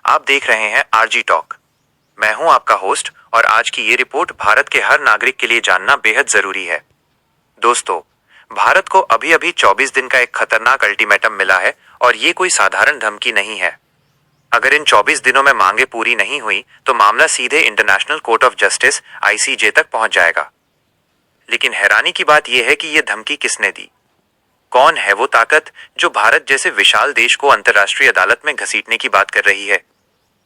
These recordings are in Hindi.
आप देख रहे हैं आरजी टॉक। मैं हूं आपका होस्ट और आज की ये रिपोर्ट भारत के हर नागरिक के लिए जानना बेहद जरूरी है। दोस्तों, भारत को अभी अभी 24 दिन का एक खतरनाक अल्टीमेटम मिला है और ये कोई साधारण धमकी नहीं है। अगर इन 24 दिनों में मांगे पूरी नहीं हुई तो मामला सीधे international court of justice ICJ तक पहुंच जाएगा। लेकिन हैरानी की बात यह है कि यह धमकी किसने दी? कौन है वो ताकत जो भारत जैसे विशाल देश को अंतर्राष्ट्रीय अदालत में घसीटने की बात कर रही है?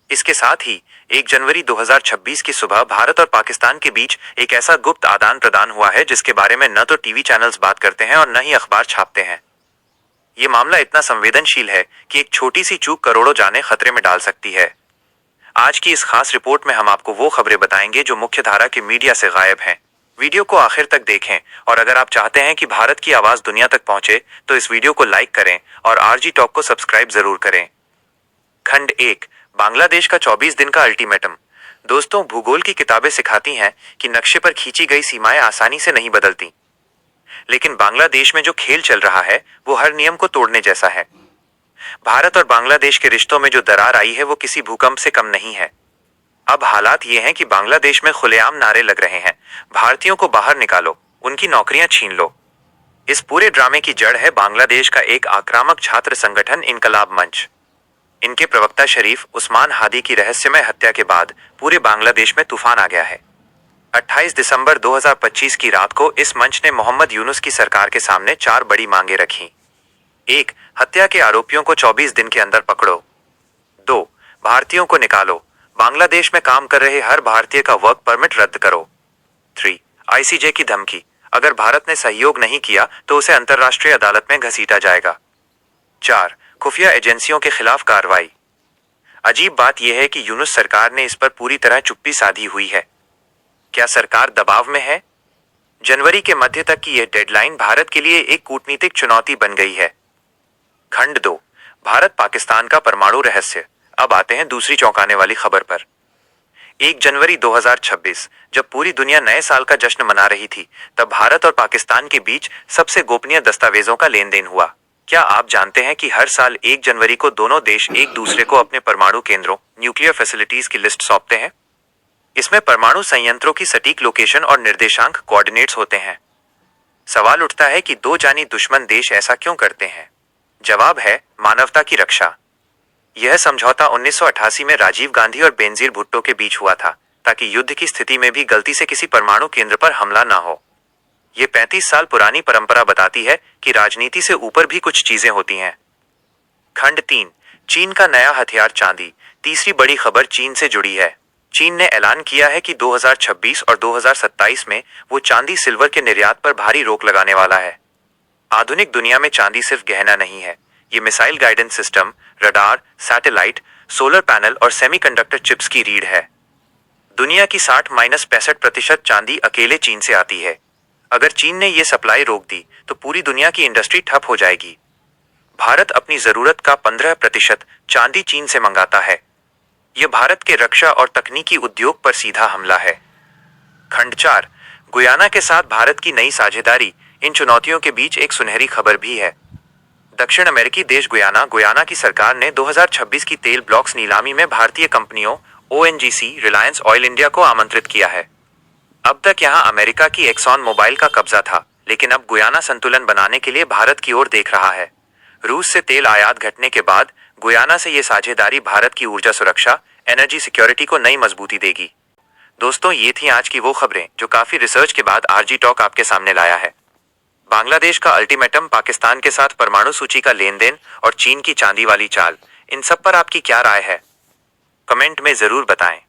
इसके साथ ही 1 जनवरी 2026 की सुबह भारत और पाकिस्तान के बीच एक ऐसा गुप्त आदान प्रदान हुआ है जिसके बारे में न तो टीवी चैनल्स बात करते हैं और न ही अखबार छापते हैं। ये मामला इतना संवेदनशील है कि एक छोटी सी चूक करोड़ों जानें खतरे में डाल सकती है। आज की इस खास रिपोर्ट में हम आपको वो खबरें बताएंगे जो मुख्यधारा के मीडिया से गायब हैं। वीडियो को आखिर तक देखें और अगर आप चाहते हैं कि भारत की आवाज दुनिया तक पहुंचे तो इस वीडियो को लाइक करें और आरजी टॉक को सब्सक्राइब जरूर करें। खंड 1, बांग्लादेश का 24 दिन का अल्टीमेटम। दोस्तों, भूगोल की किताबें सिखाती हैं कि नक्शे पर खींची गई सीमाएं आसानी से नहीं बदलती, लेकिन बांग्लादेश में जो खेल चल रहा है वो हर नियम को तोड़ने जैसा है। भारत और बांग्लादेश के रिश्तों में जो दरार आई है वो किसी भूकंप से कम नहीं है। अब हालात ये हैं कि बांग्लादेश में खुलेआम नारे लग रहे हैं, भारतीयों को बाहर निकालो, उनकी नौकरियां छीन लो। इस पूरे ड्रामे की जड़ है बांग्लादेश का एक आक्रामक छात्र संगठन इनकलाब मंच। इनके प्रवक्ता शरीफ उस्मान हादी की रहस्यमय हत्या के बाद पूरे बांग्लादेश में तूफान आ गया है। 28 दिसंबर 2025 की रात को इस मंच ने मोहम्मद यूनुस की सरकार के सामने 4 बड़ी मांगे रखी। 1. हत्या के आरोपियों को 24 दिन के अंदर पकड़ो। 2. भारतीयों को निकालो, बांग्लादेश में काम कर रहे हर भारतीय का वर्क परमिट रद्द करो। 3. आईसीजे की धमकी, अगर भारत ने सहयोग नहीं किया तो उसे अंतर्राष्ट्रीय अदालत में घसीटा जाएगा। 4. खुफिया एजेंसियों के खिलाफ कार्रवाई। अजीब बात यह है कि यूनुस सरकार ने इस पर पूरी तरह चुप्पी साधी हुई है। क्या सरकार दबाव में है? जनवरी के मध्य तक की यह डेडलाइन भारत के लिए एक कूटनीतिक चुनौती बन गई है। खंड 2, भारत पाकिस्तान का परमाणु रहस्य। अब आते हैं दूसरी चौंकाने वाली खबर पर। 1 जनवरी 2026, जब पूरी दुनिया नए साल का जश्न मना रही थी, तब भारत और पाकिस्तान के बीच सबसे गोपनीय दस्तावेजों का लेन देन हुआ। क्या आप जानते हैं कि हर साल 1 जनवरी को दोनों देश एक दूसरे को अपने परमाणु केंद्रों, न्यूक्लियर फैसिलिटीज की लिस्ट सौंपते हैं? इसमें परमाणु संयंत्रों की सटीक लोकेशन और निर्देशांक कोऑर्डिनेट्स होते हैं। सवाल उठता है कि दो जानी दुश्मन देश ऐसा क्यों करते हैं? जवाब है मानवता की रक्षा। यह समझौता 1988 में राजीव गांधी और बेनजीर भुट्टो के बीच हुआ था, ताकि युद्ध की स्थिति में भी गलती से किसी परमाणु केंद्र पर हमला ना हो। ये 35 साल पुरानी परंपरा बताती है कि राजनीति से ऊपर भी कुछ चीजें होती हैं। खंड 3, चीन का नया हथियार चांदी। तीसरी बड़ी खबर चीन से जुड़ी है। चीन ने ऐलान किया है कि 2026 और 2027 में वो चांदी सिल्वर के निर्यात पर भारी रोक लगाने वाला है। आधुनिक दुनिया में चांदी सिर्फ गहना नहीं है, ये missile guidance system, radar, satellite, solar panel और सेमीकंडक्टर चिप्स की रीढ़ है। दुनिया की 60-65% चांदी अकेले चीन से आती है। अगर चीन ने ये सप्लाई रोक दी तो पूरी दुनिया की इंडस्ट्री ठप हो जाएगी। भारत अपनी जरूरत का 15% चांदी चीन से मंगाता है। यह भारत के रक्षा और तकनीकी उद्योग पर सीधा हमला है। खंड 4, गुयाना के साथ भारत की नई साझेदारी। इन चुनौतियों के बीच एक सुनहरी खबर भी है। दक्षिण अमेरिकी देश गुयाना की सरकार ने 2026 की तेल ब्लॉक्स नीलामी में भारतीय कंपनियों ओएनजीसी, रिलायंस ऑयल इंडिया को आमंत्रित किया है। अब तक यहां अमेरिका की एक्सॉन मोबाइल का कब्जा था, लेकिन अब गुयाना संतुलन बनाने के लिए भारत की ओर देख रहा है। रूस से तेल आयात घटने के बाद गुयाना से ये साझेदारी भारत की ऊर्जा सुरक्षा, एनर्जी सिक्योरिटी को नई मजबूती देगी। दोस्तों, ये थी आज की वो खबरें जो काफी रिसर्च के बाद आरजी टॉक आपके सामने लाया है। बांग्लादेश का अल्टीमेटम, पाकिस्तान के साथ परमाणु सूची का लेन देन और चीन की चांदी वाली चाल, इन सब पर आपकी क्या राय है? कमेंट में जरूर बताएं।